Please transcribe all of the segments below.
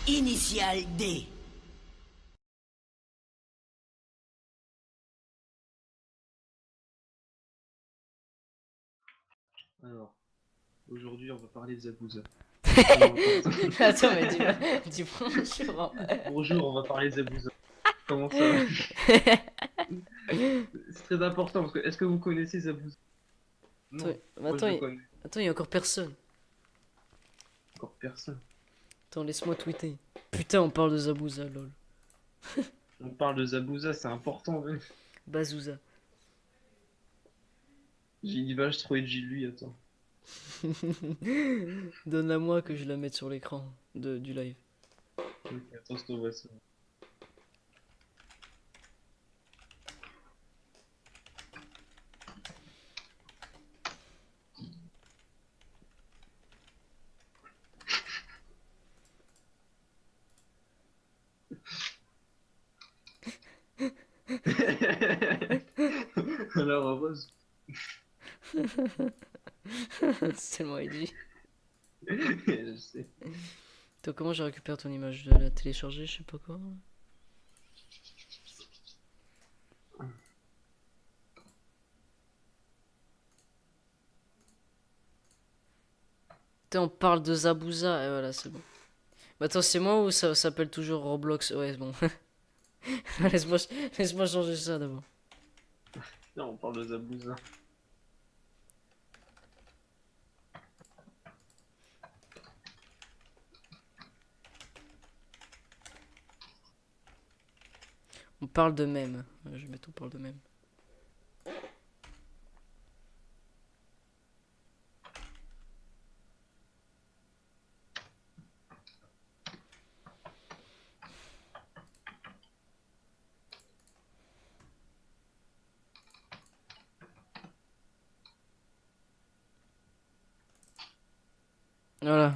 Initial D. Alors, aujourd'hui, on va parler de Zabuza. Non, Attends, mais dis bonjour. bonjour, on va parler de Zabuza. Comment ça va? C'est très important parce que est-ce que vous connaissez Zabuza? Attends, Non, mais moi je attends, le connais. il y a encore personne. Encore personne. Attends, laisse-moi tweeter. Putain, on parle de Zabouza, lol. On parle de Zabuza, c'est important. Ouais. Bazouza. J'ai une image trop edgy de lui, attends. Donne-la moi que je la mette sur l'écran du live. Ok, attends, je t'envoie ça. Alors, Rose. C'est tellement edgy. Je sais. Toi, comment je récupère ton image? De la télécharger, je sais pas quoi. Putain, on parle de Zabouza. Et voilà, c'est bon. Bah, attends, c'est moi ou ça s'appelle toujours Roblox? Ouais, c'est bon. laisse-moi laisse-moi changer ça d'abord. Non, on parle de Zabuza. On parle de même. Je vais mettre on parle de même. Voilà.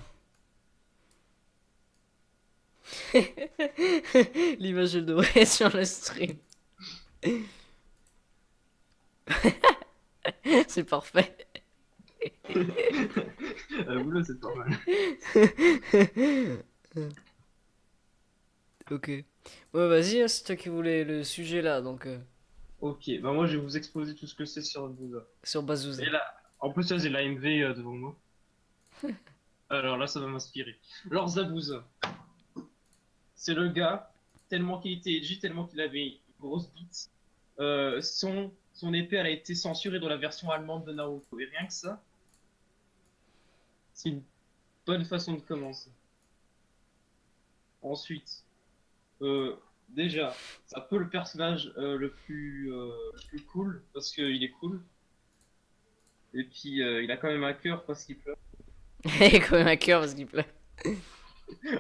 L'image, elle devrait être sur le stream. C'est parfait. Oula, c'est pas mal. Ok. Ouais, vas-y, hein, c'est toi qui voulais le sujet là, donc Ok, bah moi je vais vous exposer tout ce que c'est sur Zabuza. sur Bazouza. Et là, en plus, là, j'ai l'AMV devant moi. Alors là, ça va m'inspirer. Alors, Zabuza, c'est le gars, tellement qu'il était edgy, tellement qu'il avait une grosse bite. Son épée, elle a été censurée dans la version allemande de Naruto. Et rien que ça, c'est une bonne façon de commencer. Ensuite, euh, déjà, c'est un peu le personnage le plus cool, parce qu'il est cool. Et puis, il a quand même un cœur parce qu'il pleure. Il est quand même un cœur parce qu'il pleure.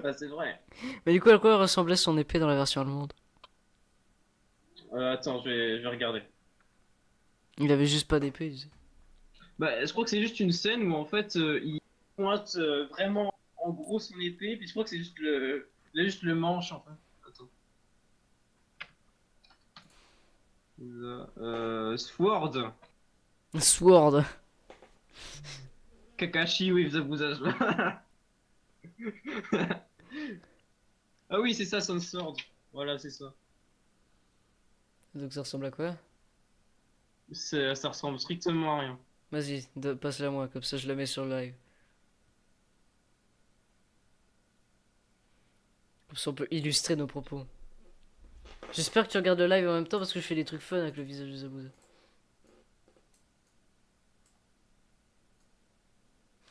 Ah, c'est vrai. Mais du coup, à quoi ressemblait son épée dans la version allemande? Attends, je vais regarder. Il avait juste pas d'épée, tu sais. Bah, je crois que c'est juste une scène où en fait il pointe vraiment en gros son épée, puis je crois que c'est juste juste le manche en fait. Attends. Sword. Sword. Kakashi with the Buzaza. Ah oui, c'est ça, son sword. Voilà, c'est ça. Donc ça ressemble à quoi? Ça ressemble strictement à rien. Vas-y, passe-la moi, comme ça je la mets sur le live. Comme ça on peut illustrer nos propos. J'espère que tu regardes le live en même temps parce que je fais des trucs fun avec le visage de Zabouza.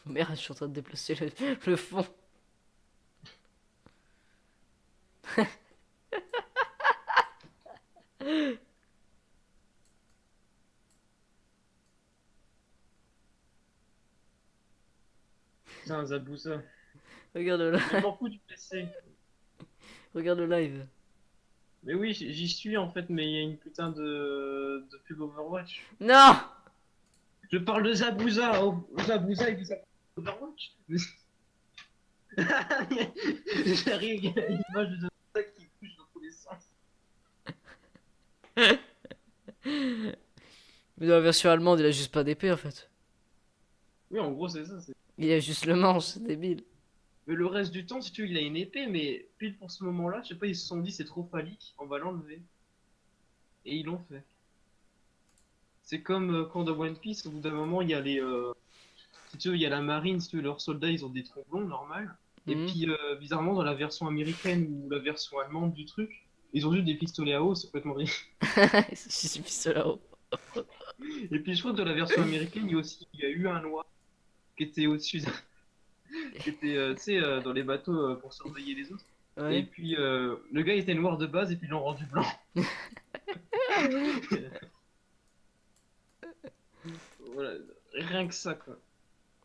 Merde, je suis en train de déplacer le fond. Putain, Zabuza. Regarde le, Mais je m'en fous du PC. regarde le live. Mais oui, j'y suis en fait, mais il y a une putain de pub Overwatch. Non! Je parle de Zabuza. Oh, Zabuza, il vous a Overwatch. J'arrive, il y a une image de Zabuza qui bouge dans tous les sens. Mais dans la version allemande, il a juste pas d'épée en fait. Oui, en gros, c'est ça. Il a juste le manche, c'est débile. Mais le reste du temps, si tu veux, il a une épée, mais pile pour ce moment-là, je sais pas, ils se sont dit c'est trop phallique, on va l'enlever. Et ils l'ont fait. C'est comme quand dans One Piece, au bout d'un moment, il y a si tu veux, il y a la marine, si tu veux, leurs soldats, ils ont des tromblons, normal. Et Mhm. puis, bizarrement, dans la version américaine ou la version allemande du truc, ils ont juste des pistolets à eau, c'est complètement ridicule. Je suis mis là-haut. Et puis, je crois que dans la version américaine, il y a eu un noir qui était au-dessus, qui était, tu sais, dans les bateaux pour surveiller les autres. Et Ouais. puis, le gars était noir de base, et puis ils l'ont rendu blanc. Voilà, rien que ça, quoi.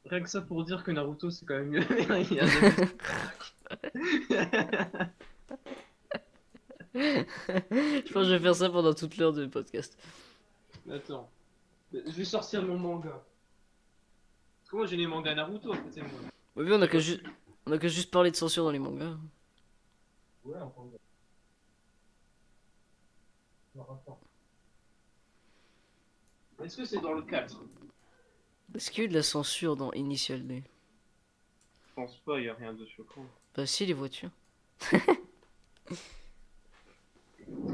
Rien que ça pour dire que Naruto, c'est quand même mieux. Il y a Je pense que je vais faire ça pendant toute l'heure de podcast. Attends, je vais sortir mon manga. Parce que moi, j'ai les mangas Naruto à côté de moi. Ouais, mais Je sais pas. on a qu'à juste parler de censure dans les mangas. Ouais, enfin, le rapport. Est-ce que c'est dans le 4? Est-ce qu'il y a eu de la censure dans Initial D? Je pense pas, il y a rien de choquant. Bah si, les voitures.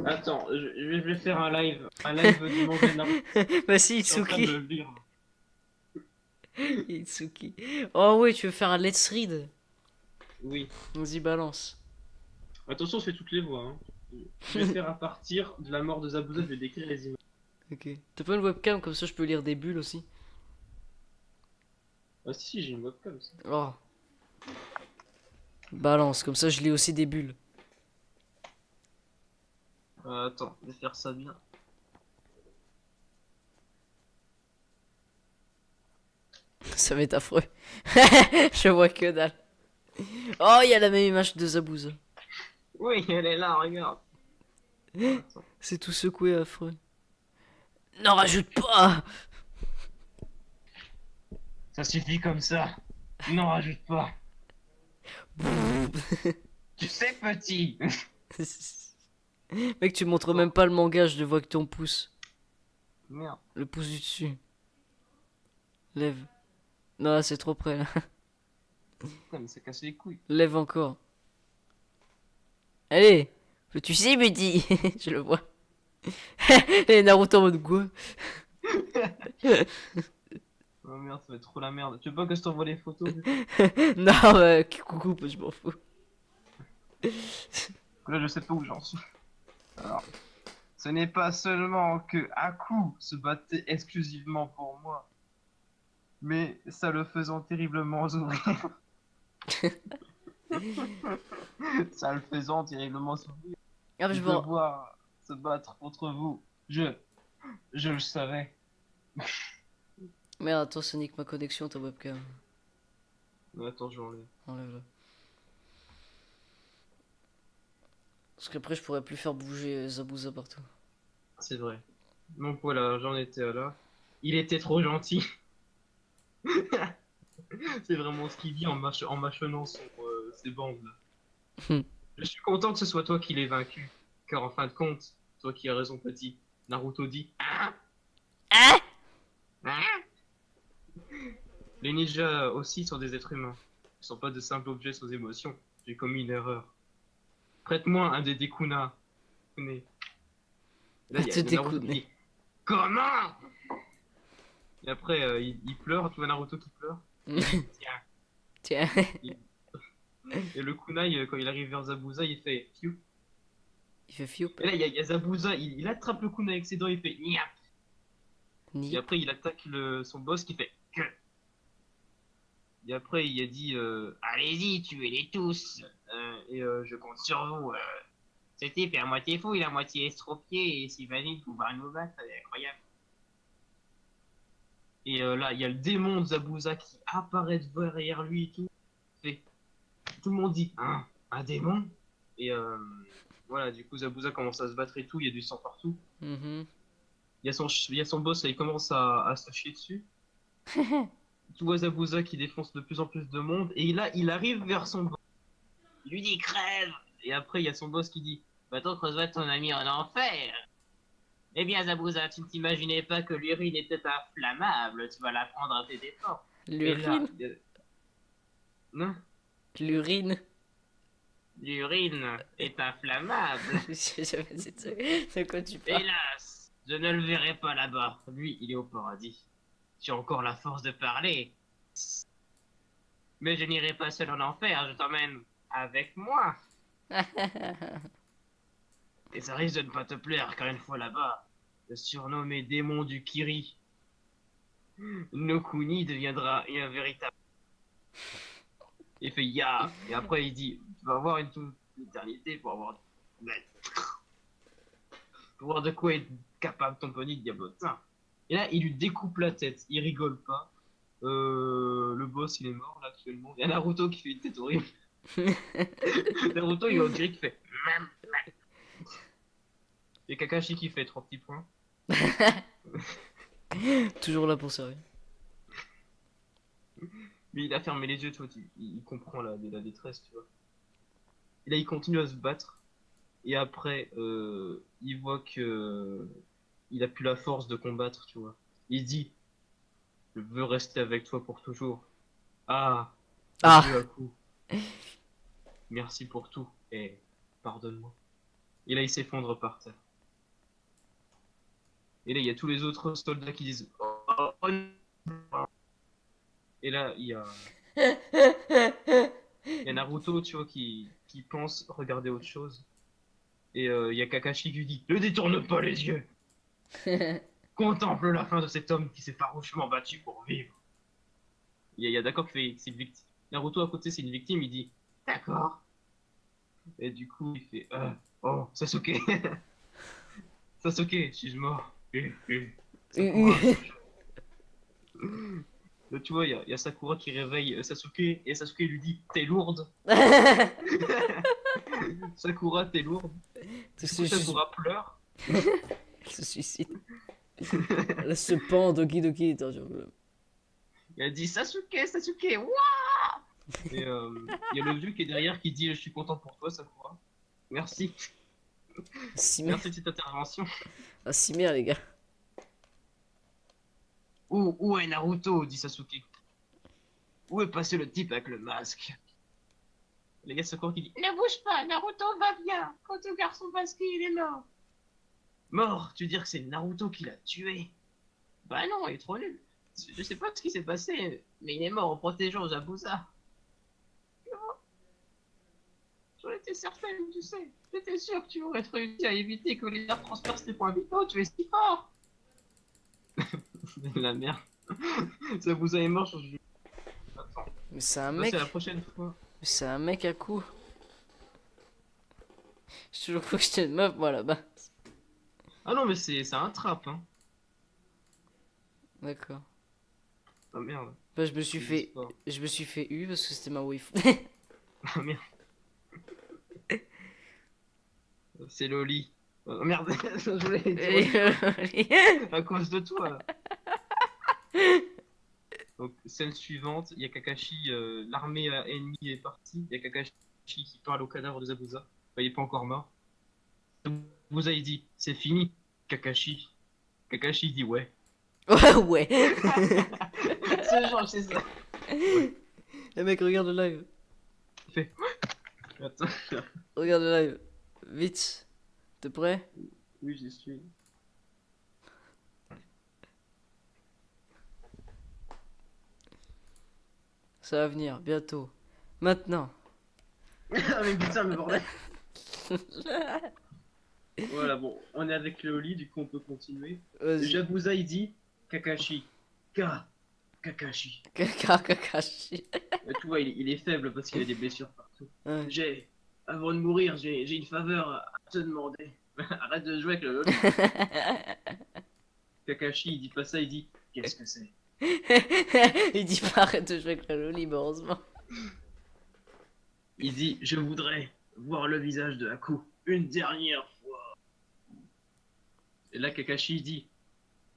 Attends, je vais faire un live du manga Naruto. Bah si, Je suis en train de Itsuki. le lire. Itsuki. Oh ouais, tu veux faire un let's read? Oui. Vas-y, balance. Attention, je fais toutes les voix. Hein. Je vais faire à partir de la mort de Zabuza, je vais décrire les images. Ok. T'as pas une webcam, comme ça je peux lire des bulles aussi? Ah si, j'ai une webcam. Ça. Oh. Balance, comme ça je lis aussi des bulles. Attends, je vais faire ça bien. Ça va être affreux. Je vois que dalle. Oh, il y a la même image de Zabuza. Oui, elle est là, regarde. Attends. C'est tout secoué affreux. N'en rajoute pas. Ça suffit comme ça. N'en rajoute pas. Tu sais, petit. Mec, tu montres même pas le manga, je le vois que ton pouce. Merde. Le pouce du dessus. Lève. Non, là, c'est trop près, là. Putain, mais ça casse les couilles. Lève encore. Allez. Tu sais, Buddy. Je le vois. Et Naruto en mode quoi? Oh merde, ça va être trop la merde. Tu veux pas que je t'envoie les photos? Non, bah, coucou, je m'en fous. Là, je sais pas où j'en suis. Alors, ce n'est pas seulement que Aku se battait exclusivement pour moi, mais ça le faisant terriblement souffrir. Ça le faisant terriblement souffrir. Ah, bah, je De vois. devoir se battre contre vous. Je le savais. Merde, attends, ça nique ma connexion, ta webcam. Attends, je l'enlève. Enlève-la. Parce qu'après, je pourrais plus faire bouger Zabuza partout. C'est vrai. Donc voilà, j'en étais à là. Il était trop gentil. C'est vraiment ce qu'il dit en mâchonnant ses bandes. Hmm. Je suis content que ce soit toi qui l'aies vaincu. Car en fin de compte, toi qui as raison, petit. Naruto dit. Ah, Hein? ah. Les ninjas aussi sont des êtres humains. Ils sont pas de simples objets sans émotion. J'ai commis une erreur. Prête-moi un des Dekuna. Là, il y a Te Naruto déconner. qui dit comment? Et après, il pleure, tu vois Naruto qui pleure. Il dit, tiens. Tiens. Et le kunai, quand il arrive vers Zabuza, il fait fiou. Il fait fioup. Et là, il y a Zabuza, il attrape le kunai avec ses dents, il fait niap. Et Ni. après, il attaque son boss qui fait que. Et après, il a dit allez-y, tuez-les tous. Je compte sur vous. Ce type est à moitié fou, il est à moitié estropié, et s'imagine pouvoir nous battre, c'est incroyable. Et là, il y a le démon de Zabuza qui apparaît derrière lui et tout. Fait, tout le monde dit hein, un démon? Et voilà, du coup, Zabuza commence à se battre et tout, il y a du sang partout. Mhm. Il y a son boss, là, il commence à se chier dessus. Tu vois Zabuza qui défonce de plus en plus de monde, et là, il arrive vers son boss. Il lui dit crève! Et après, il y a son boss qui dit bah, toi, creuse-va ton ami en enfer! Eh bien, Zabuza, tu ne t'imaginais pas que l'urine était inflammable, tu vas l'apprendre à tes efforts. Et là, L'urine. non? L'urine. L'urine est inflammable. Je sais jamais de quoi tu parles. Hélas, je ne le verrai pas là-bas. Lui, il est au paradis. J'ai encore la force de parler. Mais je n'irai pas seul en enfer, je t'emmène avec moi. Et ça risque de ne pas te plaire, car une fois là-bas, le surnommé démon du Kiri, Nokuni deviendra un véritable. Il fait ya, et après il dit, tu vas avoir toute l'éternité pour avoir... pour voir de quoi est capable ton pony de diabotin. Et là, il lui découpe la tête, il rigole pas. Le boss, il est mort là actuellement. Il y a Naruto qui fait une tête horrible. Naruto, il dirait qu'il fait... Et Kakashi qui fait 3 petits points. Toujours là pour servir. Mais il a fermé les yeux, tu vois, il comprend la détresse, tu vois. Et là, il continue à se battre. Et après, il voit que il a plus la force de combattre, tu vois. Il dit, je veux rester avec toi pour toujours. Ah, adieu, Aku. Merci pour tout et pardonne-moi. Et là, il s'effondre par terre. Et là, il y a tous les autres soldats qui disent, oh, non. Et là, il y a Naruto, tu vois, qui pense regarder autre chose. Et il y a Kakashi qui lui dit, ne détourne pas les yeux. Contemple la fin de cet homme qui s'est farouchement battu pour vivre. Il y a d'accord que c'est une victime. Naruto à côté, c'est une victime, il dit, d'accord. Et du coup, il fait, oh, Sasuke. Sasuke, suis-je mort? Sakura. Là, tu vois, il y a Sakura qui réveille Sasuke et Sasuke lui dit, t'es lourde. Sakura, t'es lourde. Du coup, Sakura pleure. Elle se suicide. Elle se pend, Doki Doki. Attends, Elle dit Sasuke, Sasuke, wouah. Et il y a le vieux qui est derrière qui dit, je suis content pour toi, Sakura. Merci. Merci de cette intervention. Ah, si merde, les gars. Où est Naruto, dit Sasuke. Où est passé le type avec le masque? Les gars, Sakura qui dit, ne bouge pas, Naruto va bien. Quant au garçon masqué, il est mort. Mort? Tu veux dire que c'est Naruto qui l'a tué? Bah non, il est trop nul. Je sais pas ce qui s'est passé, mais il est mort en protégeant Zabuza. J'en étais certaine, tu sais. J'étais sûr que tu aurais réussi à éviter que les nerfs transpercent tes points vitaux, tu es si fort. La merde. Zabuza est mort sur ce jeu. Attends. Mais c'est un mec. C'est la prochaine fois. Mais c'est un mec à coup. J'ai toujours cru que j'étais une meuf, moi, là-bas. Ah non, mais c'est un trap, hein. D'accord. Ah merde. Bah, je me suis fait U parce que c'était ma waifu. Ah merde. C'est Loli. Oh merde, je voulais dire à cause de toi. Donc, scène suivante, il y a Kakashi, l'armée ennemie est partie. Il y a Kakashi qui parle au cadavre de Zabuza. Enfin, il est pas encore mort. Zabuza il dit, c'est fini, Kakashi. Kakashi dit ouais. Ouais. Ce genre, c'est ça. Ouais. Eh mec, regarde le live. Il fait. Attends. Regarde le live. Vite. T'es prêt? Oui, j'y suis. Ça va venir, bientôt. Maintenant. Ah mais putain, mais bordel. Voilà, bon, on est avec Léoli, du coup on peut continuer. Zabuza il dit Kakashi. Kakashi. Kakashi. Tu vois, il est faible parce qu'il a des blessures partout. Ouais. Avant de mourir, j'ai une faveur à te demander. Arrête de jouer avec le Loli. Kakashi il dit pas ça, il dit qu'est-ce que c'est? Il dit pas arrête de jouer avec la Loli, heureusement. Il dit je voudrais voir le visage de Haku une dernière fois. Et là Kakashi dit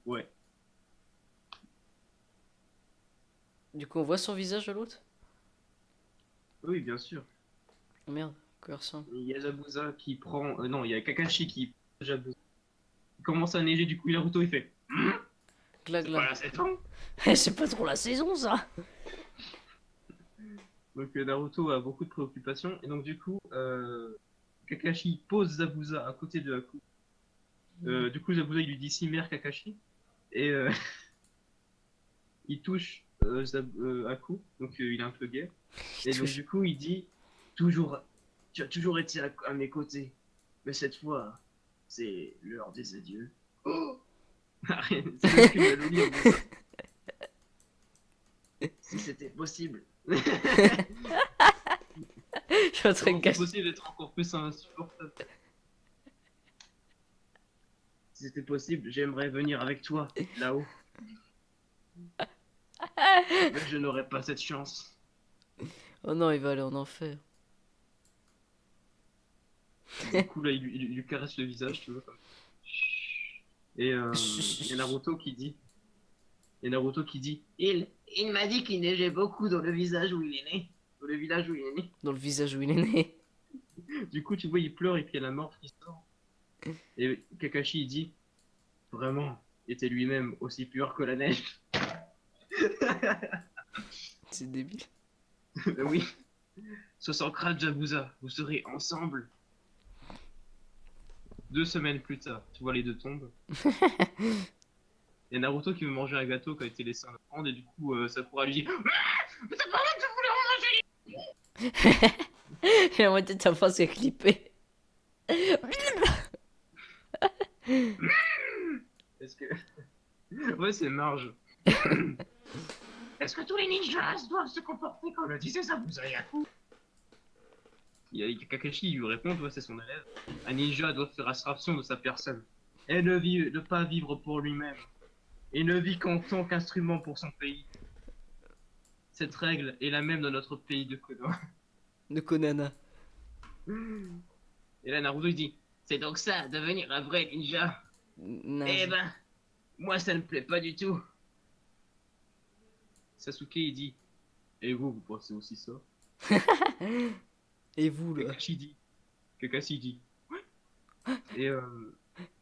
ouais. Du coup on voit son visage de l'autre? Oui bien sûr. Oh merde, quoi ressemble? Il y a Zabuza qui prend... non, il y a Kakashi qui prend Zabuza. Il commence à neiger, du coup Naruto il fait Gla c'est pas la saison. C'est pas trop la saison ça. Donc Naruto a beaucoup de préoccupations. Et donc du coup, Kakashi pose Zabuza à côté de Haku. Du coup, Zabuza il lui dit si mère Kakashi. Et il touche Haku. Donc il est un peu gay. Et donc du coup, il dit toujours, tu as toujours été à mes côtés. Mais cette fois, c'est l'heure des adieux. Oh Rien, c'est même qu'une mélodie, en fait. Si c'était possible. Je suis en train de C'est cacher. possible d'être encore plus insupportable. Si c'était possible, j'aimerais venir avec toi, là-haut. Mais je n'aurai pas cette chance. Oh non, il va aller en enfer. Du coup, là, il lui caresse le visage, tu vois. Comme... Et il y a Naruto qui dit... Il m'a dit qu'il neigeait beaucoup dans le visage où il est né. Dans le village où il est né. Dans le visage où il est né. Du coup, tu vois, il pleure et puis il y a la mort qui sort. Et Kakashi, il dit... Vraiment, il était lui-même aussi pur que la neige. C'est débile. Ben oui. 60 crânes Jabuza, vous serez ensemble. 2 semaines plus tard, tu vois les deux tombent. Il y a Naruto qui veut manger un gâteau qui a été laissé en offrande et du coup Sakura lui dit mais t'as parlé que tu voulais en manger. Et la moitié de sa face est clippée. Est-ce que... Ouais, c'est Marge. Est-ce que tous les ninjas doivent se comporter comme le disait Zabuza Yaku? Il y a Kakashi, il lui répond, ouais, c'est son élève. Un ninja doit faire abstraction de sa personne. Et ne pas vivre pour lui-même. Et ne vit qu'en tant qu'instrument pour son pays. Cette règle est la même dans notre pays de Konoha. De Konana. Et là, Naruto il dit, c'est donc ça, devenir un vrai ninja. Eh ben, moi ça ne me plaît pas du tout. Sasuke il dit, et vous pensez aussi ça? Et vous là? Kakashi dit, ouais. Et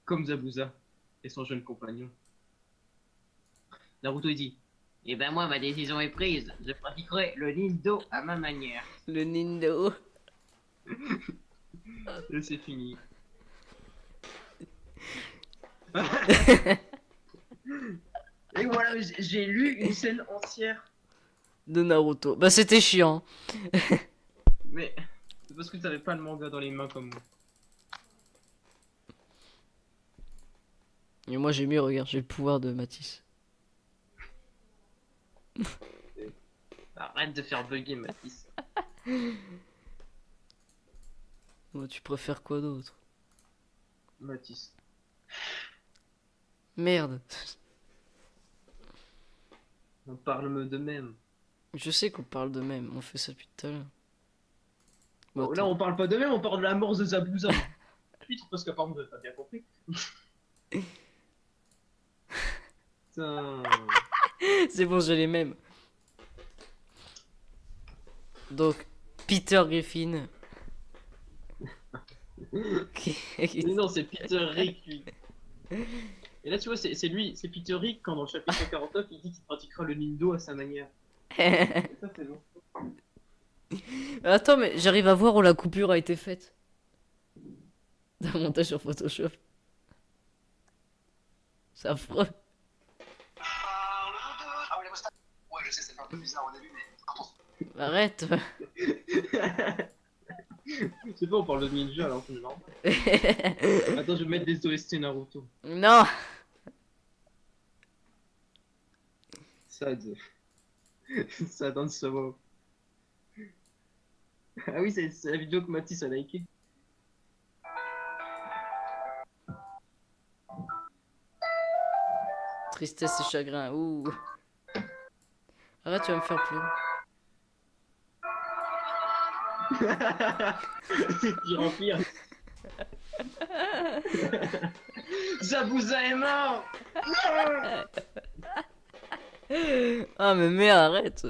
comme Zabuza et son jeune compagnon. Naruto il dit, eh ben moi ma décision est prise, je pratiquerai le Nindo à ma manière. Le Nindo. Et c'est fini. Et voilà, j'ai lu une scène entière. De Naruto. Bah c'était chiant. Mais c'est parce que t'avais pas le manga dans les mains comme moi. Et moi j'ai mieux, regarde, j'ai le pouvoir de Matisse. Arrête de faire bugger Matisse. Moi tu préfères quoi d'autre? Matisse. Merde. On parle de même. Je sais qu'on parle de même, on fait ça depuis tout à l'heure. Bon, Bon, là on parle pas de même, on parle de la mort de Zabuza. Putain, parce que par contre t'as bien compris. Putain. C'est bon, j'ai les mêmes. Donc, Peter Griffin. Mais non, c'est Peter Rick, lui. Et là, tu vois, c'est lui, c'est Peter Rick, quand dans le chapitre 49, il dit qu'il pratiquera le Nindo à sa manière. Et ça, c'est bon. Attends, mais j'arrive à voir où la coupure a été faite. D'un montage sur Photoshop. C'est affreux. Ouais, je sais, ça fait un peu bizarre au début, mais Arrête. Je sais pas, on parle de ninja alors que non. Attends, je vais mettre des OST Naruto. Non. Sad. Ça donne ce mot. Ah oui, c'est la vidéo que Mathis a liké. Tristesse et chagrin. Ouh. Arrête, tu vas me faire pleurer. C'est pire en pire. Zabuza est mort. Ah, mais merde, arrête.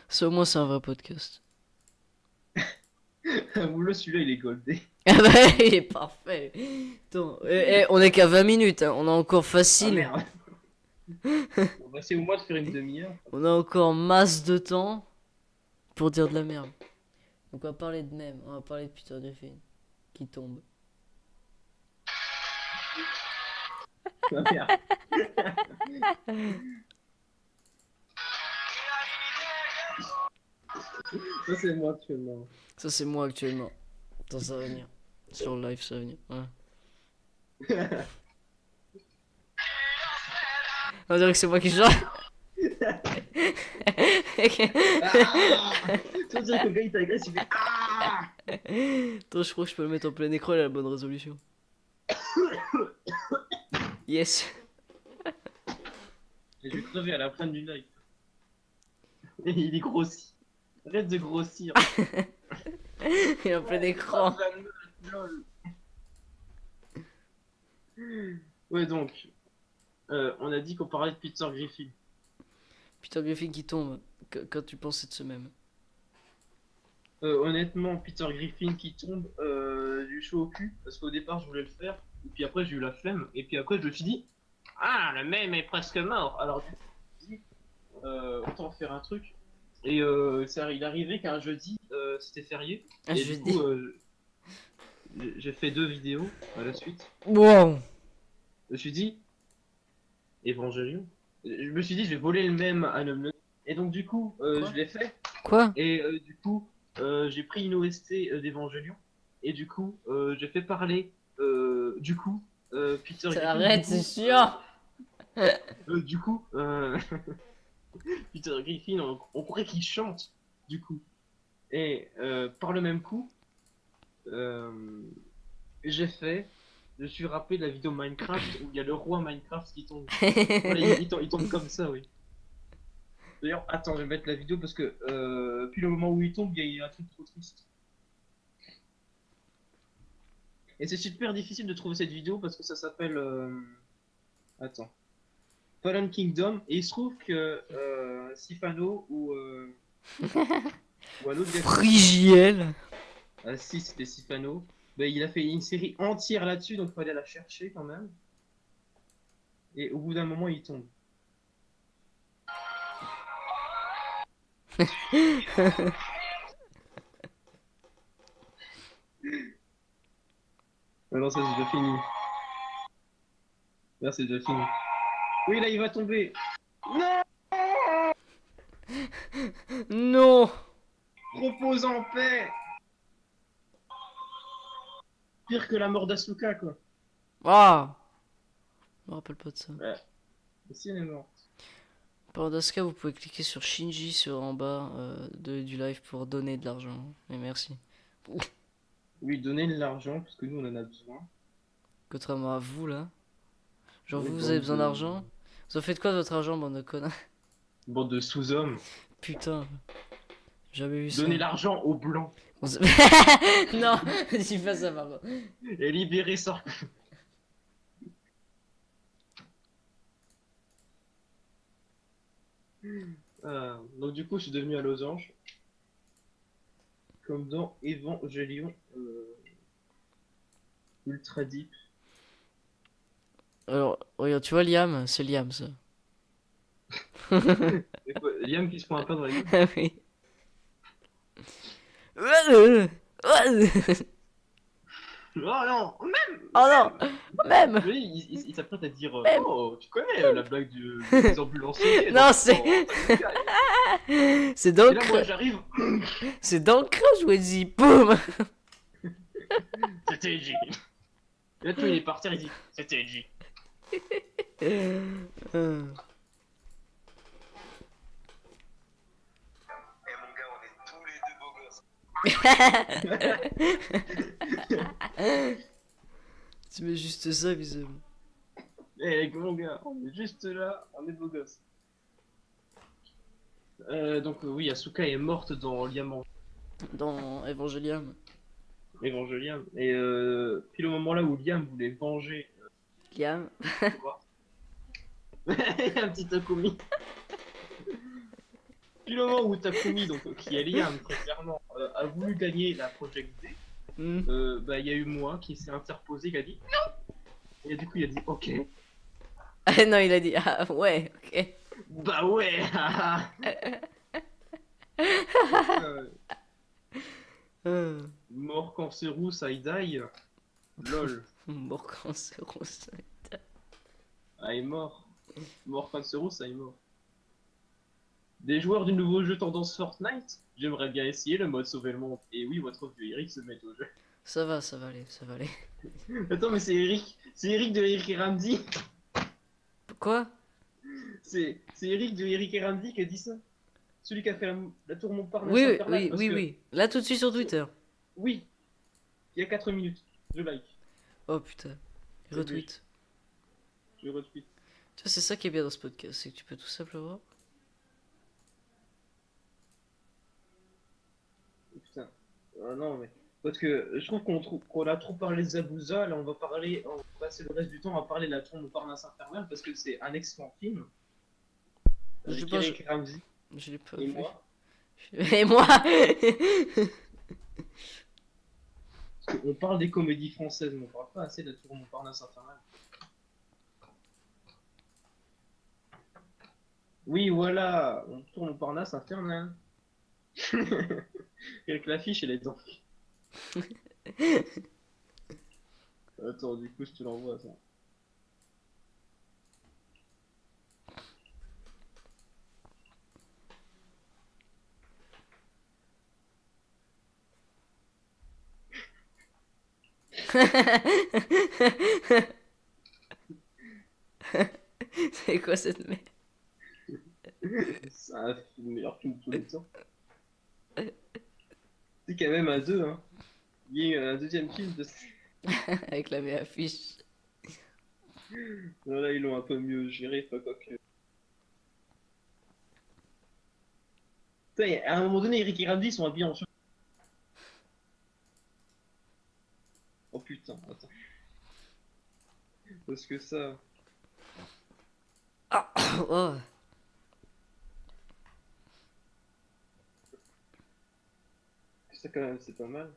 Ça, au moins, c'est un vrai podcast. Oula, celui-là il est goldé. Ah bah, il est parfait. Attends, on est qu'à 20 minutes, hein. On a encore Ah facile. merde. On va essayer au moins de faire une demi-heure. On a encore masse de temps pour dire de la merde. Donc on va parler de mème, on va parler de Peter Griffin qui tombe. Ah, merde. Ça c'est moi actuellement. Ça c'est moi actuellement. Attends, ça va venir. Sur le live ça va venir. Ouais. On dirait que c'est moi qui chante. Tu dirais que le gars il t'agresse, il fait ah. Attends, je crois que je peux le mettre en plein écran, il a la bonne résolution. Yes. Et je vais crever à la fin du live. Et il est grossi. Arrête de grossir. Il est en plein écran. Lol. Ouais donc, on a dit qu'on parlait de Peter Griffin. Peter Griffin qui tombe. Quand tu pensais de ce même. Honnêtement, Peter Griffin qui tombe, du chaud au cul, parce qu'au départ je voulais le faire, et puis après j'ai eu la flemme, et puis après je me suis dit, ah le mème est presque mort, alors du coup, je me suis dit, autant faire un truc, et il arrivait qu'un jeudi, c'était férié, Un et jeudi. du coup j'ai fait 2 vidéos à la suite. Wow. Je me suis dit, Evangelion. Je me suis dit, je vais voler le même à Numnum. Et donc, du coup, Quoi je l'ai fait. Quoi? Et du coup, j'ai pris une OST d'Evangelion. Et du coup, j'ai fait parler, Peter Griffin. Arrête, du coup, c'est sûr. du coup, Peter Griffin, on croirait qu'il chante. Du coup. Et par le même coup, je suis rappelé de la vidéo Minecraft où il y a le roi Minecraft qui tombe. Voilà, il tombe comme ça, oui. D'ailleurs, attends, je vais mettre la vidéo parce que puis le moment où il tombe, il y a un truc trop triste. Et c'est super difficile de trouver cette vidéo parce que ça s'appelle. Attends. Fallen Kingdom. Et il se trouve que Sifano ou un autre gars. Frigiel. Ah si, c'était Sifano. Bah, il a fait une série entière là-dessus, donc il fallait la chercher quand même. Et au bout d'un moment, il tombe. Ah non, ça c'est déjà fini. Là, c'est déjà fini. Oui, là, il va tomber. Non! Non. Repose en paix! Pire que la mort d'Asuka, quoi. Ah. Je me rappelle pas de ça. Ouais. Et si elle est morte. Par Daska, vous pouvez cliquer sur Shinji sur en bas du live pour donner de l'argent. Et merci. Oui, donnez de l'argent, parce que nous, on en a besoin. Contrairement à vous là. Genre Oui, vous, vous bande avez besoin de- d'argent? Vous en faites quoi de votre argent, bande de connards? Bande de sous-hommes. Putain. Jamais vu ça. Donnez l'argent aux blancs. Non, dis pas ça par contre. Et libérez ça. Donc du coup, je suis devenu à losange. Comme dans Evangelion Ultra Deep. Alors, regarde, tu vois Liam? C'est Liam ça. Et quoi, Liam qui se prend un pain dans la gueule. Ah oui. Oh non! Oh non! Même! Oui, il s'apprête à dire Même. oh, tu connais la blague des ambulanciers? Non, donc, c'est- oh, t'as vu, C'est dans Et là, moi, le j'arrive. C'est dans le crash, Wedzy. Boum! C'était Edgy. Et là, tout il est par terre, il dit c'était Edgy. Eh mon gars, on est tous les deux beaux gosses. Tu mets juste ça, visiblement. Eh, mon gars, on est juste là, on est beaux gosses. Donc, oui, Asuka est morte dans Liam Dans Evangelium. Evangelion. Et puis le moment là où Liam voulait venger. Liam. Il y a un petit Takumi. Puis le moment où Takumi, donc, qui est Liam, très clairement, a voulu gagner la Project D, bah, il y a eu moi qui s'est interposé, qui a dit non! Et du coup, il a dit ok. Ah non, il a dit ah ouais, ok. Bah ouais. Putain, Euh, mort quand c'est rousse, I die. Lol. Mort quand c'est rose. Ah, il est mort. Mort quand c'est rousse, I mort. Des joueurs du nouveau jeu tendance Fortnite? J'aimerais bien essayer le mode sauver le monde. Et oui, votre vieux Eric se met au jeu. Ça va aller, ça va aller. Attends, mais c'est Eric. C'est Eric de Eric et Ramsey. Quoi? C'est Eric de Eric et Ramsey qui a dit ça. Celui qui a fait la tour Montparnasse Oui, infernale. oui, Parce oui, que, oui. Là tout de suite sur Twitter. oui, il y a 4 minutes. Je like. Oh putain. C'est Retweet. Je retweet. Tu vois, c'est ça qui est bien dans ce podcast, c'est que tu peux tout simplement. Oh, putain. Ah non, mais. Parce que je trouve qu'on a trop parlé de Zabuza. Là, on va passer le reste du temps à parler de la tour Montparnasse infernale parce que c'est un excellent film. Je Avec pense- Eric et Ramsey Je l'ai pas et vu. moi. Et moi. Parce qu'on parle des comédies françaises, mais on parle pas assez de la tour Montparnasse infernale. Oui, voilà, on tourne au Montparnasse infernal. Avec l'affiche et les dents. Attends, du coup, je te l'envoie ça. C'est quoi cette merde? C'est un film meilleur film de tous les temps. C'est quand même un 2, hein. Il y a eu un deuxième film de. Avec la même affiche. Là, ils l'ont un peu mieux géré, pas quoi que. Putain, à un moment donné, Eric et Randy sont habillés en cheveux. Oh putain, attends. Parce que ça. Oh. Ça, quand même, c'est pas mal.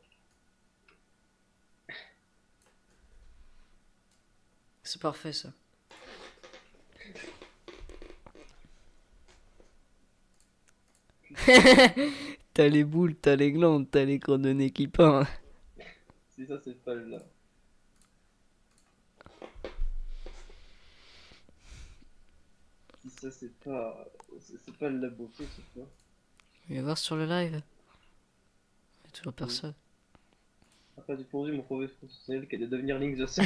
C'est parfait ça. T'as les boules, t'as les glandes, t'as les coordonnées qui pendent. Si ça, c'est pas là. Si ça, c'est pas. C'est pas la beauté, c'est quoi. Viens voir sur le live. Il y a toujours personne. Après, du pourvu, mon brevet professionnel qui est de devenir Link the Sun.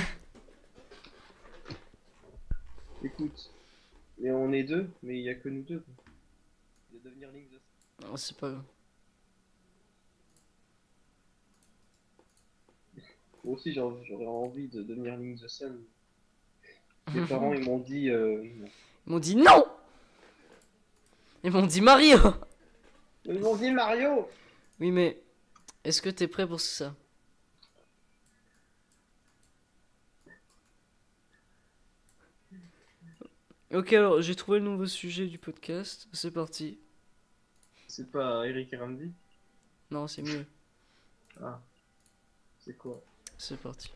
Écoute, et on est deux, mais il y a que nous deux. Quoi. De devenir Link the Sun. Non, c'est pas grave. Moi aussi, j'aurais envie de devenir Link the Sun. Mes parents, ils m'ont dit. Ils m'ont dit non. Ils m'ont dit Mario. Ils m'ont dit Mario. Oui, mais est-ce que t'es prêt pour ça? Ok, alors j'ai trouvé le nouveau sujet du podcast. C'est parti. C'est pas Eric et Randy. Non, c'est mieux. Ah, c'est quoi? C'est parti.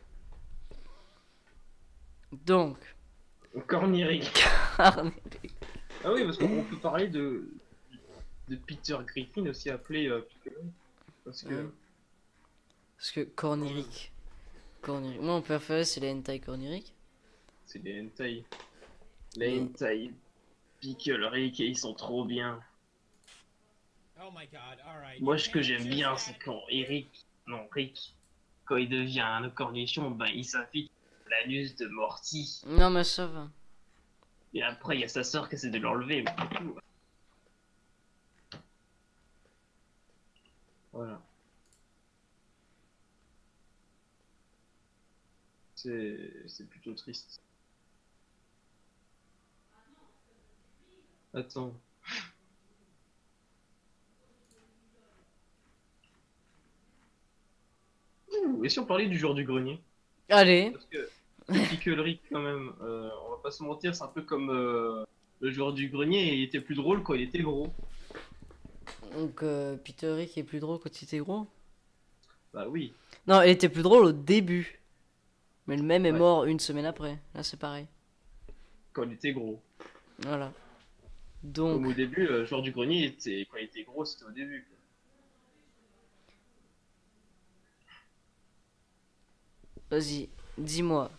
Donc, Cornéric. Arne- Ah oui, parce qu'on peut parler de Peter Griffin, aussi appelé Piccolo. Parce que. Ouais. Parce que Cornéric. Cornéric. Moi, mon préféré, c'est les hentai Cornéric. C'est des hentai. Les hentai. Pickle et ils sont trop bien. Moi, ce que j'aime bien, c'est quand Rick, quand il devient un cornichon, ben il s'infiltre l'anus de Morty. Non, mais ça va. Et après, il y a sa sœur qui essaie de l'enlever. Mais c'est tout. Voilà. C'est plutôt triste. Attends. Et si on parlait du joueur du grenier? Allez. Parce que Picklery, quand même, on va pas se mentir, c'est un peu comme le joueur du grenier, il était plus drôle quand il était gros. Donc, Peter Rick est plus drôle quand il était gros? Bah oui. Non, il était plus drôle au début. Mais le même est Ouais. mort une semaine après. Là, c'est pareil. quand il était gros. Voilà. Comme Donc, au début, joueur du grenier, quand il était gros, c'était au début. Quoi. vas-y, dis-moi,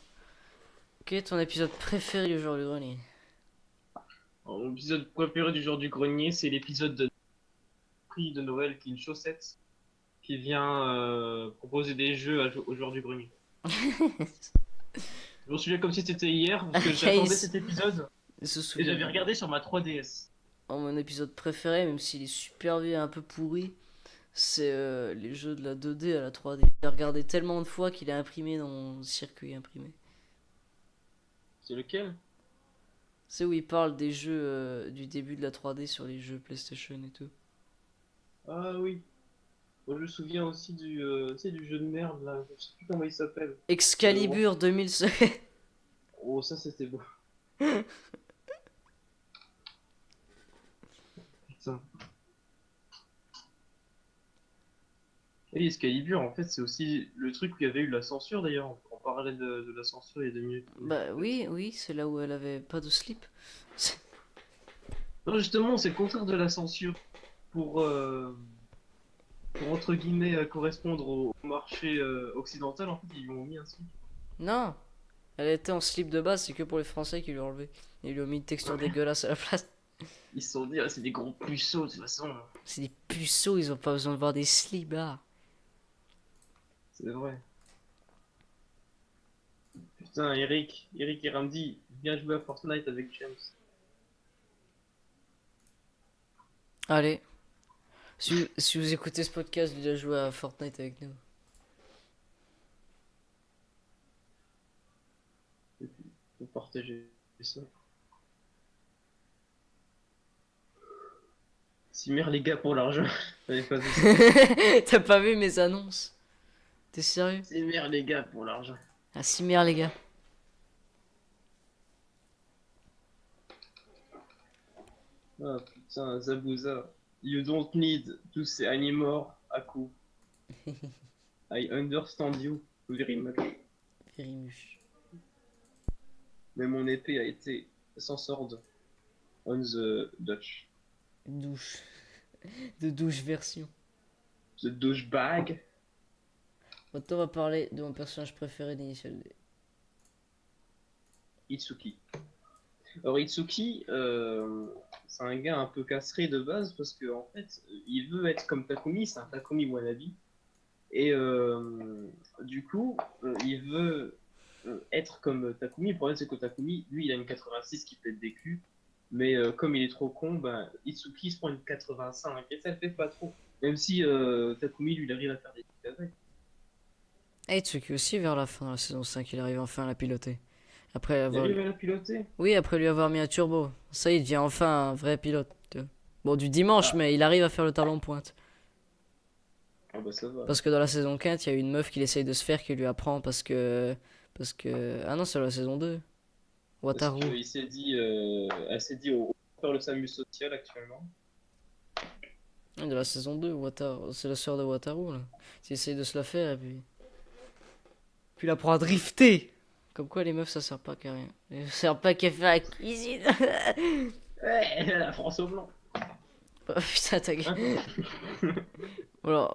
quel est ton épisode préféré du jour du grenier? Alors, mon épisode préféré du joueur du grenier, c'est l'épisode de prix de Noël qui est une chaussette qui vient proposer des jeux aux joueurs du grenier. Je me souviens comme si c'était hier, parce que j'attendais cet épisode Il se et souvient. j'avais regardé sur ma 3DS. Mon épisode préféré, même s'il est super vieux et un peu pourri, c'est les jeux de la 2D à la 3D. J'ai regardé tellement de fois qu'il est imprimé dans mon circuit imprimé. C'est lequel? C'est où il parle des jeux du début de la 3D sur les jeux PlayStation et tout. Ah oui. Moi, je me souviens aussi tu sais, du jeu de merde là, je sais plus comment il s'appelle. Excalibur 2007. Oh, ça c'était beau. Putain. Et Excalibur, en fait, c'est aussi le truc où il y avait eu la censure d'ailleurs. On parlait de la censure il y a 2 minutes. Bah oui, oui, c'est là où elle avait pas de slip. Non, justement, c'est le contraire de la censure. Pour entre guillemets correspondre au marché occidental, en fait, ils lui ont mis un slip. Non, elle était en slip de base, c'est que pour les Français qui lui ont enlevé. Ils lui ont mis une texture dégueulasse à la place. Ils se sont dit, ah, c'est des gros puceaux de toute façon. C'est des puceaux, ils ont pas besoin de voir des slips là. C'est vrai. Putain, Eric et Randy, viens jouer à Fortnite avec James. Allez, si vous écoutez ce podcast, déjà jouer à Fortnite avec nous. Faut partager ça. Cimer les gars pour l'argent. J'avais pas vu ça. T'as pas vu mes annonces? T'es sérieux? Cimer les gars pour l'argent. Ah, Cimer les gars. Ah putain, Zabuza. You don't need to say anymore, Aku. I understand you very much. Périmuche. Mais mon épée a été sans sword on the Dutch. Douche. De douche version. The douchebag. Maintenant, on va parler de mon personnage préféré d'Initial D. Itsuki. Alors Itsuki, c'est un gars un peu castré de base parce que en fait, il veut être comme Takumi, c'est un Takumi wannabe. Et du coup, il veut être comme Takumi. Le problème c'est que Takumi, lui, il a une 86 qui pète des culs. Mais comme il est trop con, ben, Itsuki se prend une 85 et ça le fait pas trop. Même si Takumi, lui, il arrive à faire des trucs avec. Et Tsuki aussi, vers la fin de la saison 5, il arrive enfin à la piloter. Après Il avoir... arrive à la piloter. Oui, après lui avoir mis un turbo. Ça, il devient enfin un vrai pilote. Tu vois. Bon, du dimanche, Ah. mais il arrive à faire le talon pointe. Ah bah ça va. Parce que dans la saison 4, il y a une meuf qui essaye de se faire qui lui apprend parce que... Ah non, c'est la saison 2. Wataru. Parce qu'il s'est dit, elle s'est dit, on va faire le SAMU social actuellement. De la saison 2, Wataru. C'est la sœur de Wataru, là. Il essaye de se la faire et puis... Puis il apprend à drifter. Comme quoi, les meufs, ça sert pas qu'à rien. Ça sert pas qu'à faire la cuisine. Ouais, la France au blanc. Oh, putain, ta gueule. Voilà.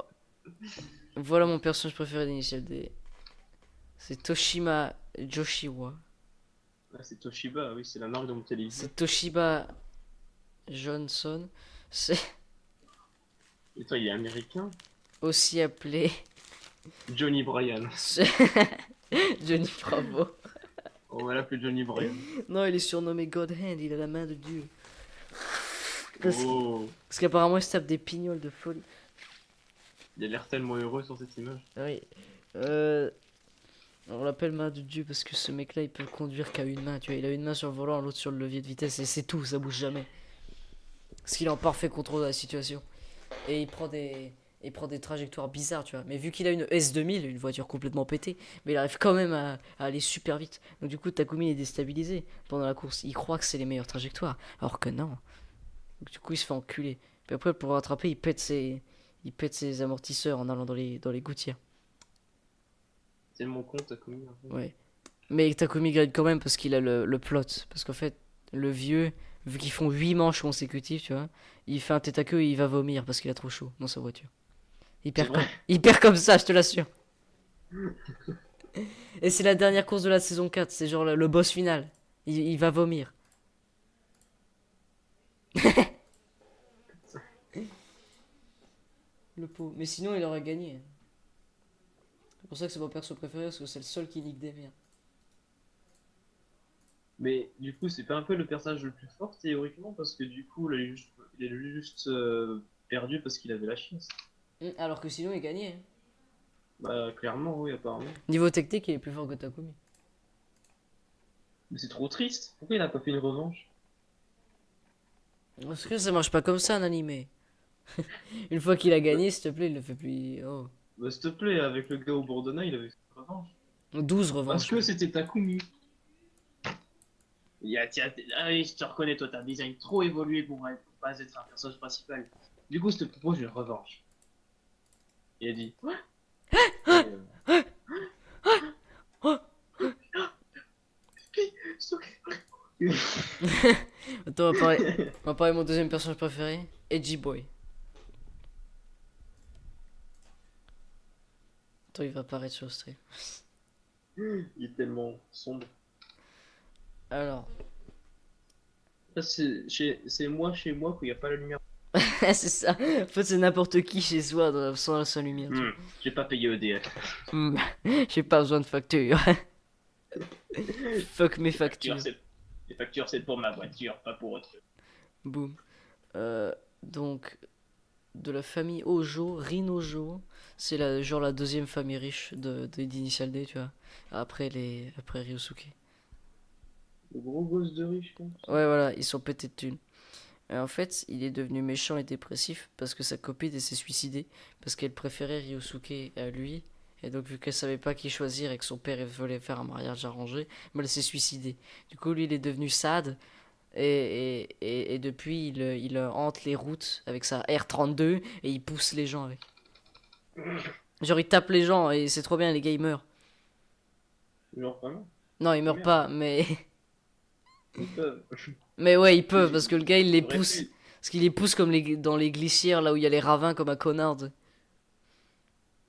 Voilà mon personnage préféré d'Initial D. C'est Toshima Joshiwa. Ah, c'est Toshiba, oui, c'est la marque de mon téléviseur. C'est Toshiba Johnson. C'est Et toi, il est américain. aussi appelé Johnny Bryan. Johnny Bravo. On va l'appeler Johnny Bryan. Non, il est surnommé God Hand, il a la main de Dieu. Parce, Oh, parce qu'apparemment, il se tape des pignoles de folie. il a l'air tellement heureux sur cette image. Oui. On l'appelle main de Dieu parce que ce mec-là, il peut conduire qu'à une main. Tu vois, il a une main sur le volant, l'autre sur le levier de vitesse et c'est tout, ça bouge jamais. Parce qu'il est en parfait contrôle de la situation. Et il prend des trajectoires bizarres, tu vois. Mais vu qu'il a une S2000, une voiture complètement pétée, mais il arrive quand même à aller super vite. Donc du coup, Takumi est déstabilisé pendant la course. Il croit que c'est les meilleures trajectoires, alors que non. Donc du coup, il se fait enculer. Puis après, pour rattraper, il pète ses amortisseurs en allant dans les gouttières. C'est mon compte, Takumi. En fait. Ouais. Mais Takumi gagne quand même parce qu'il a le plot. Parce qu'en fait, le vieux, vu qu'ils font 8 manches consécutives, tu vois, il fait un tête à queue et il va vomir parce qu'il a trop chaud dans sa voiture. C'est vrai. Il perd comme ça, je te l'assure. Et c'est la dernière course de la saison 4, c'est genre le boss final. Il va vomir. Le pauvre. Mais sinon, il aurait gagné. C'est pour ça que c'est mon perso préféré, parce que c'est le seul qui nique des merdes. Mais du coup, c'est pas un peu le personnage le plus fort théoriquement parce que du coup, il est juste perdu parce qu'il avait la chiasse. Alors que sinon, il gagnait. Hein. Bah, clairement, oui, apparemment. Niveau technique, il est plus fort que Takumi. Mais c'est trop triste. Pourquoi il a pas fait une revanche? Parce que ça marche pas comme ça, un animé. Une fois qu'il a gagné, s'il te plaît, il le fait plus. Oh. Bah, s'il te plaît, avec le gars au Bourdonnais, il avait fait une revanche. 12 Parce revanches. que c'était Takumi. Tiens, ah oui, je te reconnais, toi, t'as un design trop évolué pour pas être un personnage principal. Du coup, je te propose une revanche. Il a dit. Ouais. Attends, on va parler de mon deuxième personnage préféré, Edgy Boy. Attends, il va apparaître sur le stream. Il est tellement sombre. Alors, Ça, c'est moi chez moi quand il n'y a pas la lumière. c'est ça. En fait, c'est n'importe qui chez soi sans la lumière. Tu vois. J'ai pas payé EDF. J'ai pas besoin de facture. Fuck mes factures. Les factures, c'est pour ma voiture, pas pour autre chose. Boum. Donc, de la famille Ojo, Rin Ojo, c'est genre la deuxième famille riche d'Initial D, tu vois. Après Ryosuke. Le gros gosse de riche, quoi. Ouais, voilà, ils sont pétés de thunes. Et en fait, il est devenu méchant et dépressif parce que sa copine s'est suicidée parce qu'elle préférait Ryosuke à lui. Et donc, vu qu'elle savait pas qui choisir et que son père voulait faire un mariage arrangé, mais elle s'est suicidée. Du coup, lui, il est devenu sad. Et depuis, il hante les routes avec sa R32 et il pousse les gens avec. Genre, il tape les gens et c'est trop bien, les gars, ils meurent. Genre, vraiment. Non, ils meurent Merde. pas, mais. Ils peuvent. Mais ouais, ils peuvent parce que le gars, il les J'aurais pousse. pu. Parce qu'il les pousse comme dans les glissières, là où il y a les ravins, comme un connard.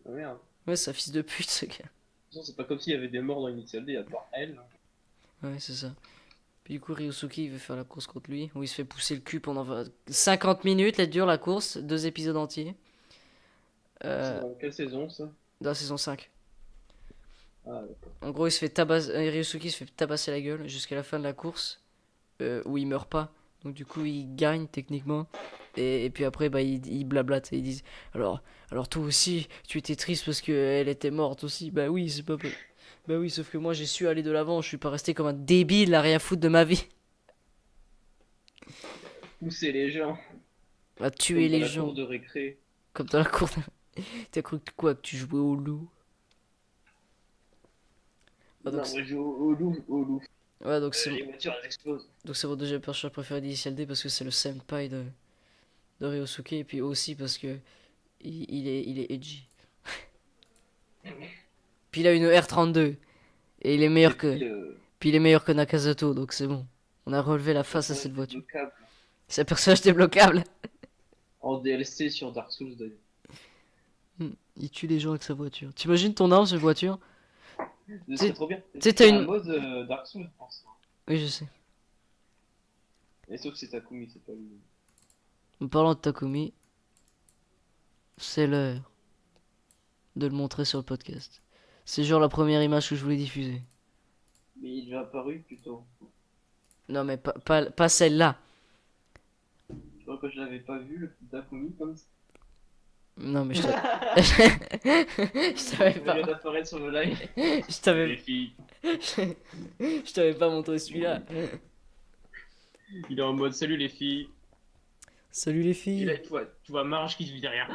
Ah, merde. Ouais, c'est un fils de pute, ce gars. De toute façon, c'est pas comme s'il y avait des morts dans Initial D à part elle. Ouais, c'est ça. Puis du coup, Ryosuke, il veut faire la course contre lui, où il se fait pousser le cul pendant 50 minutes, elle dure la course, 2 épisodes entiers. C'est dans quelle saison ça? Dans la saison 5. Ah, d'accord. En gros, il se fait tabasser, Ryosuke se fait tabasser la gueule jusqu'à la fin de la course, où il meurt pas. Donc du coup, il gagne techniquement. Et puis après, bah, il blablate et ils disent alors toi aussi, tu étais triste parce qu'elle était morte aussi. Bah oui, c'est pas. Bah oui, sauf que moi j'ai su aller de l'avant, je suis pas resté comme un débile à rien foutre de ma vie. Pousser les gens. À Comme tuer dans les la gens. cour de récré. Comme dans la cour. T'as cru que quoi, que tu jouais au loup? Ah, Non, donc, moi je joue au loup, au loup. ouais, donc Les voitures elles explosent. c'est mon deuxième personnage préféré d'Initial D parce que c'est le senpai de Ryosuke et puis aussi parce que il est edgy. Puis il a une R32 et il est meilleur Et puis, que puis il est meilleur que Nakazato donc c'est bon. On a relevé la face à cette voiture. C'est un personnage débloquable. En DLC sur Dark Souls d'ailleurs. Il tue les gens avec sa voiture. T'imagines ton arme cette voiture? C'est trop bien. tu sais, t'as C'est une- un mode Dark Souls, je pense. Oui, je sais. Et sauf que c'est Takumi, c'est pas lui. En parlant de Takumi, c'est l'heure de le montrer sur le podcast. C'est genre la première image que je voulais diffuser. Mais il est apparu plutôt. Non mais pas celle-là. Je crois que je l'avais pas vu, le petit Takumi comme ça. Non mais je je t'avais Il pas. vient d'apparaître sur le live. Je Les t'avais. filles. Je t'avais pas montré celui-là. Il est en mode salut les filles. Salut les Et là, filles. tu vois Marge qui se vit derrière.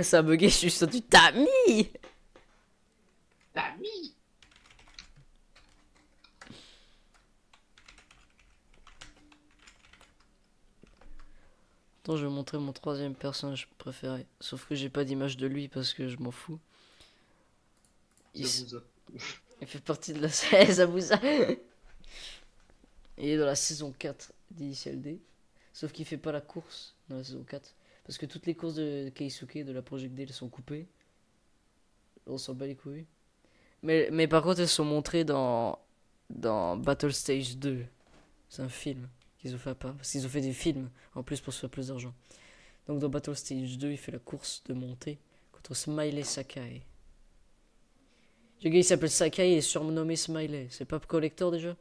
Ça a bugué, je suis sur du tamis. T'as mis. Attends, je vais montrer mon troisième personnage préféré. Sauf que j'ai pas d'image de lui parce que je m'en fous. Il s- Il fait partie de la Zabuza. Il est dans la saison 4 d'Initial D. Sauf qu'il fait pas la course dans la saison 4. Parce que toutes les courses de Keisuke, de la Project D, elles sont coupées. On s'en bat les couilles. Mais par contre, elles sont montrées dans Battle Stage 2. C'est un film qu'ils ont fait à part. Parce qu'ils ont fait des films en plus pour se faire plus d'argent. Donc dans Battle Stage 2, il fait la course de montée contre Smiley Sakai. Le gars il s'appelle Sakai et est surnommé Smiley. C'est pas Collector déjà?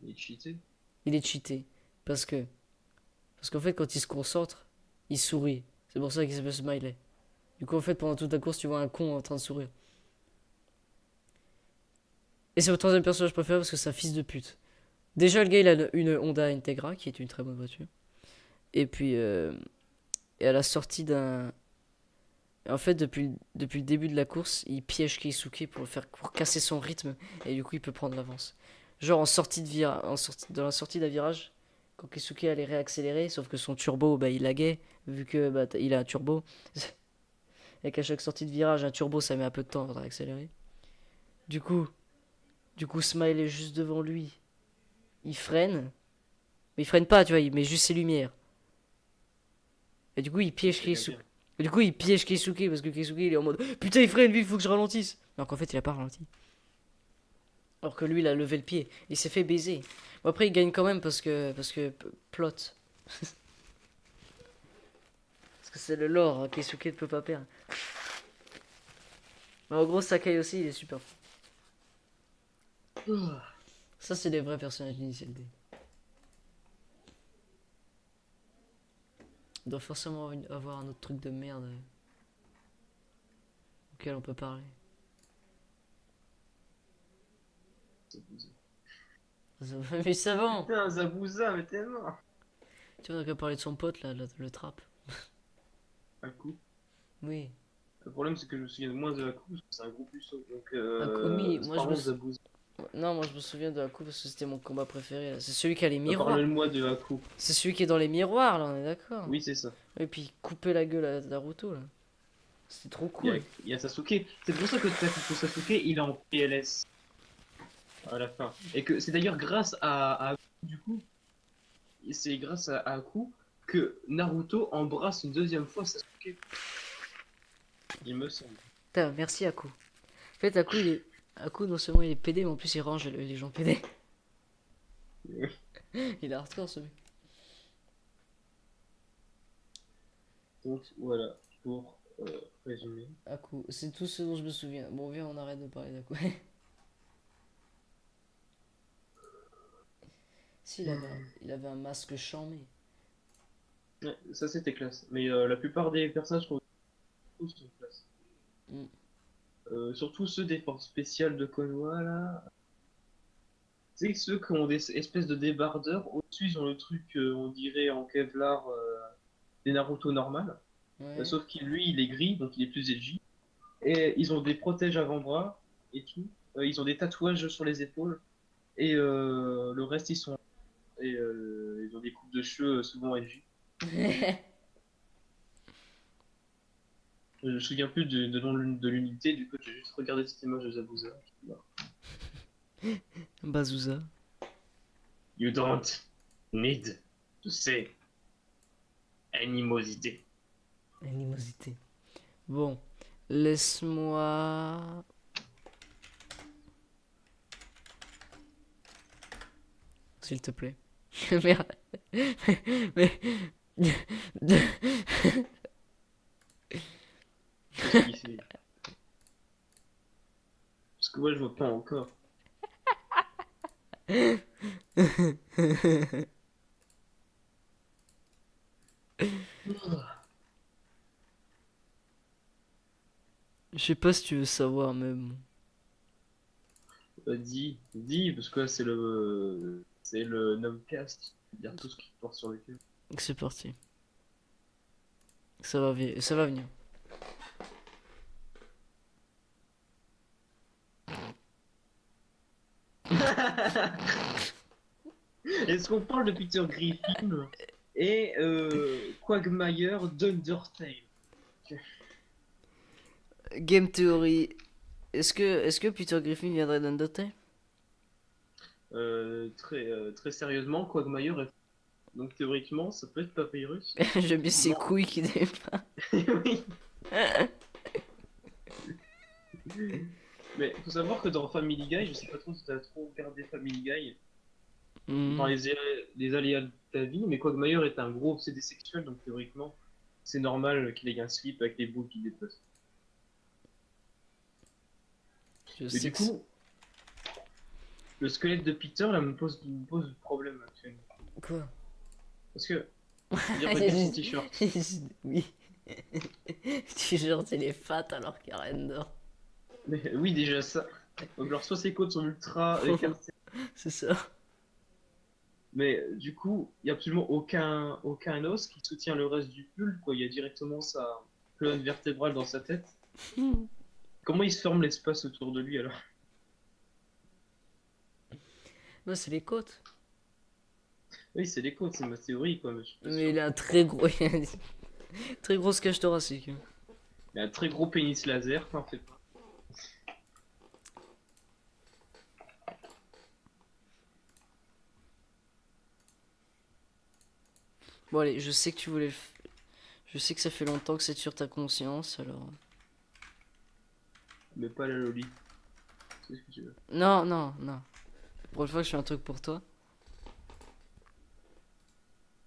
Il est cheaté. Il est cheaté. Parce qu'en fait, quand il se concentre, il sourit. C'est pour ça qu'il s'appelle Smiley. Du coup, en fait, pendant toute la course, tu vois un con en train de sourire. Et c'est mon troisième personnage préféré parce que c'est un fils de pute. Déjà, le gars, il a une Honda Integra, qui est une très bonne voiture. Et puis, et à la sortie d'un... En fait, depuis le début de la course, il piège Keisuke pour casser son rythme. Et du coup, il peut prendre l'avance. Genre, dans la sortie d'un virage, quand Keisuke allait réaccélérer, sauf que son turbo, bah, il laguait, vu que bah, il a un turbo. Et qu'à chaque sortie de virage, un turbo, ça met un peu de temps avant de réaccélérer. Du coup, Smile est juste devant lui. Il freine. Mais il freine pas, tu vois, il met juste ses lumières. Et du coup, il piège Keisuke. Et du coup, il piège Keisuke parce que Keisuke, il est en mode putain, il freine, vite, faut que je ralentisse. Alors qu'en fait, il a pas ralenti. Alors que lui, il a levé le pied. Il s'est fait baiser. Bon, après, il gagne quand même parce que plot. Parce que c'est le lore, hein, Keisuke ne peut pas perdre. Mais en gros, Sakai aussi, il est super fort. Ça, c'est des vrais personnages d'Initial D. Il doit forcément avoir un autre truc de merde auquel on peut parler. Mais ça va. Putain, Zabuza, mais tellement. Tu vois, on a qu'à parler de son pote là, le trap. Un coup. Oui. Le problème, c'est que je me souviens moins de Haku, parce que c'est un gros puceau. Donc, Akumi, c'est moi pas je me vraiment sou- Zabuza. Non, moi je me souviens de Haku parce que c'était mon combat préféré là. C'est celui qui a les miroirs. Parle-moi de Haku. C'est celui qui est dans les miroirs là, on est d'accord. Oui, c'est ça. Et puis couper la gueule à Naruto là. C'était trop cool. Il y a Sasuke. C'est pour ça que Sasuke, il est en PLS à la fin. Et que c'est d'ailleurs grâce à Haku, du coup, c'est grâce à Haku que Naruto embrasse une deuxième fois Sasuke. Il me semble. Putain, merci Haku. En fait, Haku, non seulement il est pédé, mais en plus il range les gens pédés. Il est hardcore ce mec. Donc voilà, pour résumer. Haku, c'est tout ce dont je me souviens. Bon, viens, on arrête de parler d'Haku. Si, il avait un masque charmé. Ouais, ça c'était classe. Mais la plupart des personnages qu'on trouve sont classe. Mm. Surtout ceux des forces spéciales de Konoha là. Tu sais, ceux qui ont des espèces de débardeurs, au-dessus ils ont le truc, on dirait en Kevlar, des Naruto normal. Ouais. Sauf qu'il lui il est gris, donc il est plus edgy. Et ils ont des protèges avant-bras et tout. Ils ont des tatouages sur les épaules. Et le reste ils sont. Et ils ont des coupes de cheveux souvent edgy. Je me souviens plus de nom de l'unité, du coup j'ai juste regardé cette image de Zabuza. Bazooza. You don't need to say animosité. Animosité. Bon, laisse-moi. S'il te plaît. Merde. Mais. Qu'est-ce qu'il fait? Parce que moi je vois pas encore. Je sais pas si tu veux savoir même. Dis, parce que là c'est le Nomcast, dire tout ce qui porte sur le cul. C'est parti. Ça va venir. Est-ce qu'on parle de Peter Griffin et Quagmire d'Undertale? Game Theory. Est-ce que Peter Griffin viendrait d'Undertale? Très sérieusement, Quagmire est... Donc théoriquement, ça peut être Papyrus. J'aime bien ses Non. couilles qui dépassent. Oui. Mais faut savoir que dans Family Guy, je sais pas trop si t'as trop regardé Family Guy, dans Hmm. les aléas de ta vie, mais Quagmire est un gros obsédé sexuel, donc théoriquement, c'est normal qu'il ait un slip avec les boules qui dépassent. Je Mais sais du que c'est- coup, le squelette de Peter là me pose problème actuellement. Quoi? Parce que, il regarde son t-shirt. Oui. T-shirt, il est fat alors qu'il y a rien dedans. Mais oui, déjà ça. Donc, genre, soit ses côtes sont ultra écartées, C'est ça. mais du coup, il n'y a absolument aucun os qui soutient le reste du pull, quoi. Il y a directement sa colonne vertébrale dans sa tête. Comment il se forme l'espace autour de lui alors? Non, c'est les côtes. Oui, c'est les côtes, c'est ma théorie, quoi. Mais je suis pas Mais sûr. il a un très gros. Très grosse cage thoracique. Il a un très gros pénis laser, t'en fais pas. Bon, allez, je sais que tu voulais Je sais que ça fait longtemps que c'est sur ta conscience, alors. Mais pas la loli. C'est ce que tu veux. Non, non, non. Pour une fois que je fais un truc pour toi.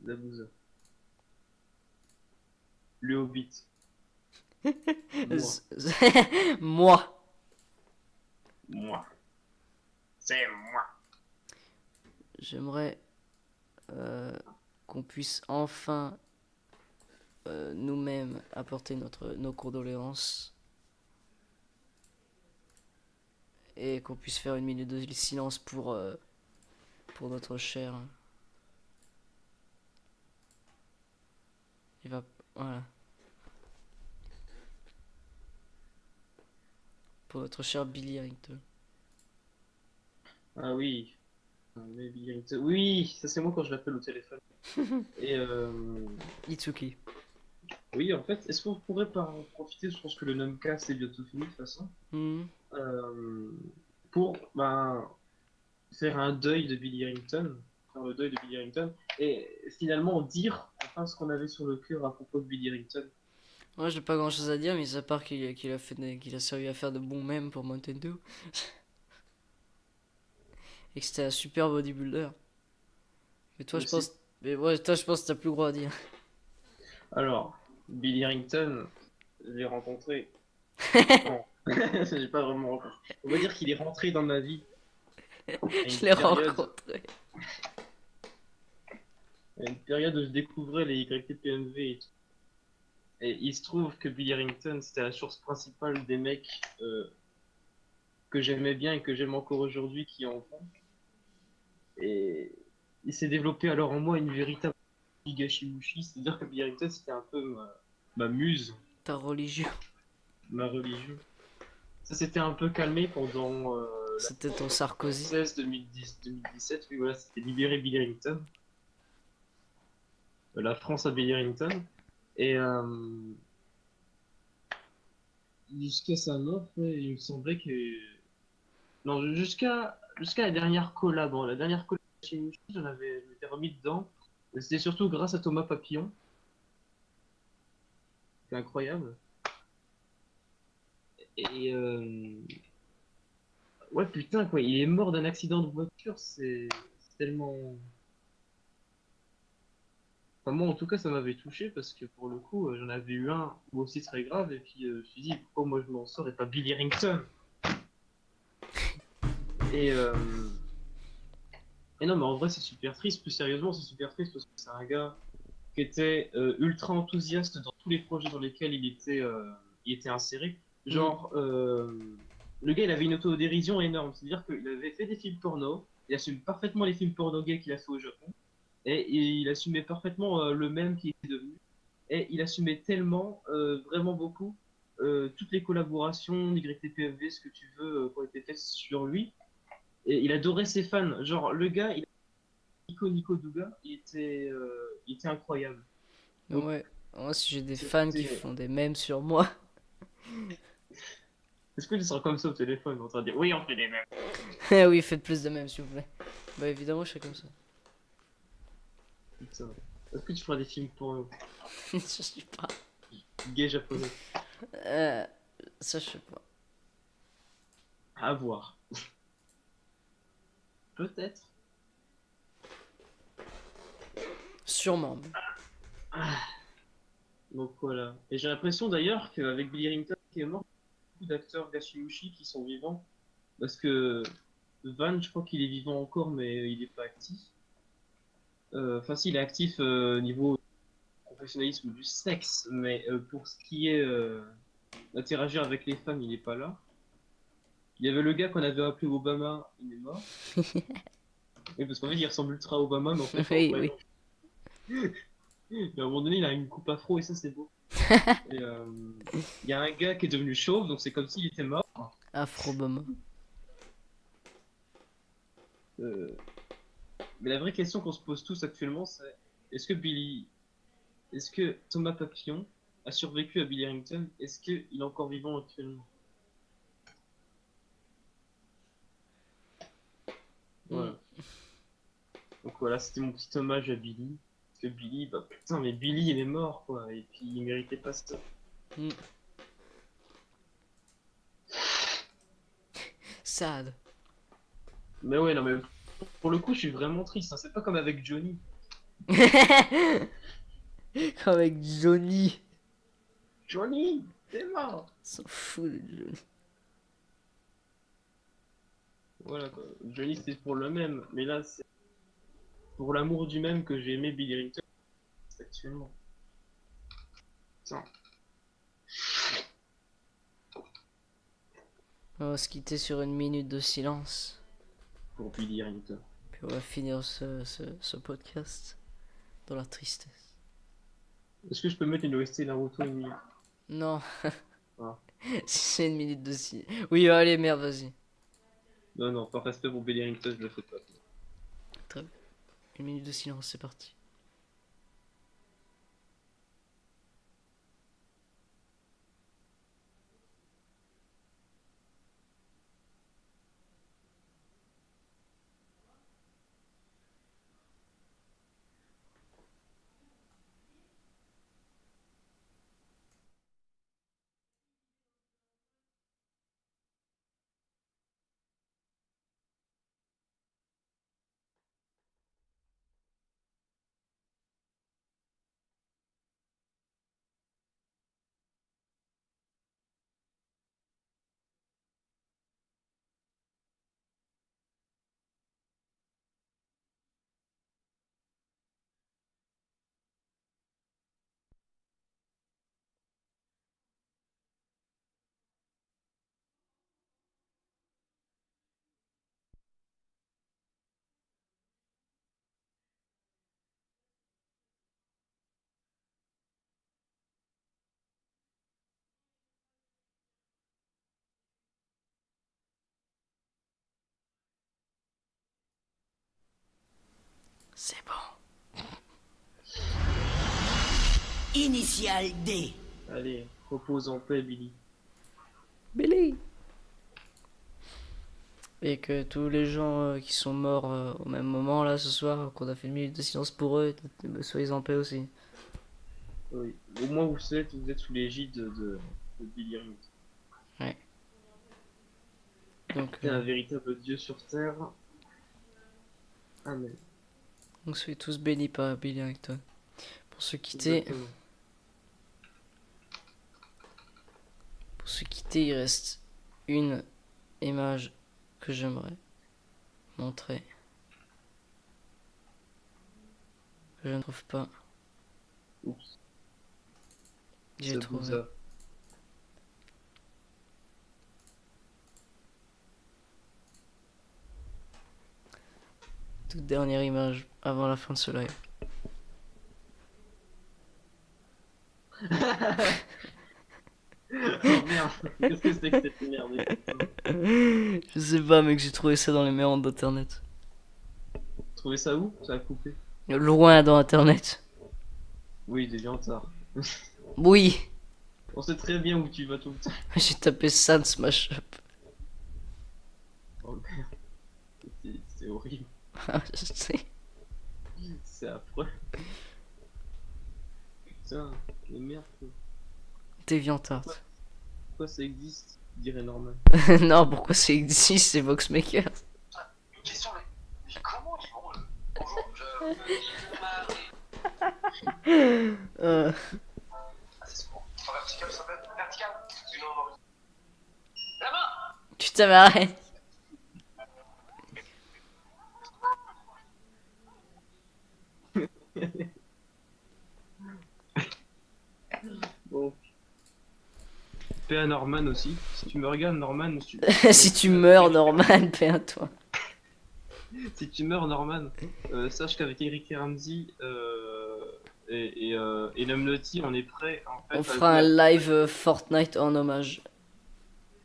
Zabuza. Le Hobbit. Moi. Moi. Moi. C'est moi. J'aimerais qu'on puisse enfin nous-mêmes apporter nos condoléances et qu'on puisse faire une minute de silence pour notre cher. Il va, voilà, pour notre cher Billy Harrington. Ah oui. Mais oui, ça c'est moi quand je l'appelle au téléphone. Et Itsuki. oui, en fait, est-ce qu'on pourrait pas en profiter? Je pense que le Numcast c'est bientôt fini de toute façon. Mhm. Pour faire un deuil de Billy Harrington, faire le deuil de Billy Harrington, et finalement dire enfin ce qu'on avait sur le cœur à propos de Billy Harrington. Moi, j'ai pas grand chose à dire, mais à part qu'il a servi à faire de bons mèmes pour Mountain Dew. Et que c'était un super bodybuilder. Mais toi, je Aussi. pense. Mais ouais, toi, je pense que t'as plus gros à dire. Alors, Billy Harrington, je l'ai rencontré. Non, j'ai pas vraiment rencontré. On va dire qu'il est rentré dans ma vie à Je l'ai rencontré. à une période où je découvrais les YTPMV et tout. Et il se trouve que Billy Harrington, c'était la source principale des mecs que j'aimais bien et que j'aime encore aujourd'hui qui en font. Et il s'est développé alors en moi une véritable Higashimushi, c'est-à-dire que Billy Harrington c'était un peu ma muse, Ta religion. ma religion. Ça s'était un peu calmé pendant C'était ton Sarkozy. 2016-2010-2017, oui voilà, c'était libéré Billy Harrington. La France à Billy Harrington. Et jusqu'à sa mort, ouais, il me semblait que... Non, jusqu'à la dernière collab. Bon, la dernière collab chez Mushi, je m'étais remis dedans. C'était surtout grâce à Thomas Papillon. C'est incroyable. Et ouais, putain, quoi, il est mort d'un accident de voiture, c'est tellement... Enfin, moi, en tout cas, ça m'avait touché parce que pour le coup, j'en avais eu un aussi très grave. Et puis, je me suis dit, pourquoi moi je m'en sors et pas Billy Harrington? Et, euh, et non, mais en vrai, c'est super triste. Plus sérieusement, c'est super triste parce que c'est un gars qui était ultra enthousiaste dans tous les projets dans lesquels il était inséré. Genre, le gars, il avait une autodérision énorme. C'est-à-dire qu'il avait fait des films porno, il assume parfaitement les films porno gays qu'il a fait au Japon, et il assumait parfaitement le même qu'il était devenu. Et il assumait tellement, vraiment beaucoup, toutes les collaborations, YTPFV, ce que tu veux, qui ont été faites sur lui. Et il adorait ses fans. Genre, le gars, Nico Douga, il était incroyable. Donc, Ouais. Moi, si j'ai des fans qui font des mèmes sur moi. Est-ce que tu seras comme ça au téléphone en train de dire oui, on fait des mêmes? Eh oui, faites plus de même, s'il vous plaît. Bah, évidemment, je fais comme ça. Putain. Est-ce que tu feras des films porno? Je sais pas. Gay japonais? Euh, ça, je sais pas. À voir. Peut-être. Sûrement. Ah. Donc voilà. Et j'ai l'impression d'ailleurs qu'avec Billy Rington qui est mort, il y a beaucoup d'acteurs Gashimushi qui sont vivants. Parce que Van, je crois qu'il est vivant encore, mais il est pas actif. Enfin, si, il est actif au niveau professionnalisme du sexe, mais pour ce qui est d'interagir avec les femmes, il est pas là. Il y avait le gars qu'on avait appelé Obama, il est mort. Oui, parce qu'en fait, il ressemble ultra à Obama, mais en fait, Oui, en vrai, oui. non. Et à un moment donné, il a une coupe afro et ça, c'est beau. Et il y a un gars qui est devenu chauve, donc c'est comme s'il était mort. Afro-Bama. Euh, Mais la vraie question qu'on se pose tous actuellement, c'est est-ce que Billy, est-ce que Thomas Papillon a survécu à Billy Harrington? Est-ce qu'il est encore vivant actuellement? Voilà. Donc voilà, c'était mon petit hommage à Billy. Parce que Billy, bah putain, mais Billy il est mort quoi, et puis il méritait pas ça. Mm. Sad. Mais ouais, non, mais pour le coup, je suis vraiment triste, hein. C'est pas comme avec Johnny. Avec Johnny. Johnny, t'es mort! S'en fout de Johnny. Voilà quoi. Johnny c'était pour le même, mais là c'est pour l'amour du même que j'ai aimé Billy Harrington actuellement. Putain. On va se quitter sur une minute de silence. Pour Billy Harrington. Puis on va finir ce podcast dans la tristesse. Est-ce que je peux mettre une OST Naruto une minute? Non. Ah. Si c'est une minute de silence. Oui, allez, merde, vas-y. Non, non, par respect pour Billy Harrington, je le fais pas. Très bien. Une minute de silence, c'est parti. C'est bon. Initial D. Allez, repose en paix, Billy. Billy. Et que tous les gens qui sont morts au même moment là ce soir, qu'on a fait une minute de silence pour eux, soyez en paix aussi. Oui. Au moins, vous êtes sous l'égide de Billy Harrington. Donc, T'es un véritable dieu sur terre. Amen. on se fait tous bénis par Billy Harrington. Pour se quitter, Exactement. il reste une image que j'aimerais montrer. Que je ne trouve pas. Oups. J'ai Ça trouvé. vous a- Toute dernière image avant la fin de ce live. Oh merde, qu'est-ce que c'était que cette merde? Je sais pas mec, j'ai trouvé ça dans les méandres d'internet. Trouvez ça où? Ça a coupé. Loin dans internet. Oui, déjà en retard. Oui. On sait très bien où tu vas tout le temps. J'ai tapé Sans Smash Up. Oh merde. C'est horrible. Ah, je sais. C'est affreux. Putain, mais merde. DeviantArt. Pourquoi ça existe? Je dirais normal. Non, pourquoi c'est existe, c'est Voxmaker. Une question, mais comment ils vont bonjour, Ah, c'est ce qu'on. Vertical, ça s'appelle vertical. Sinon, non. La main. Putain, mais arrête. Bon. Paix à Norman aussi. Si tu me regardes, Norman, Si tu meurs, Norman, paix à toi. Si tu meurs, Norman, sache qu'avec Eric et Ramsey et Numnaughty, on est prêt en fait. On fera un live Fortnite en hommage.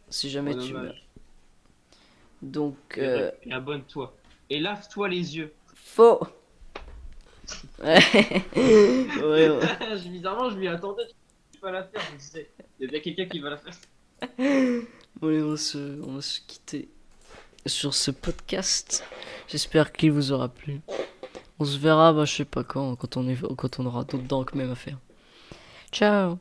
Si jamais En tu hommage. meurs. Donc, Et abonne-toi. Et lave-toi les yeux. faux. Ouais. Ouais, ouais. Bizarrement, je m'y attendais. Je vais pas la faire. Je me disais, il y a bien quelqu'un qui va la faire. Bon, allez, on va se quitter sur ce podcast. J'espère qu'il vous aura plu. On se verra, bah, je sais pas quand on aura d'autres danks même à faire. Ciao.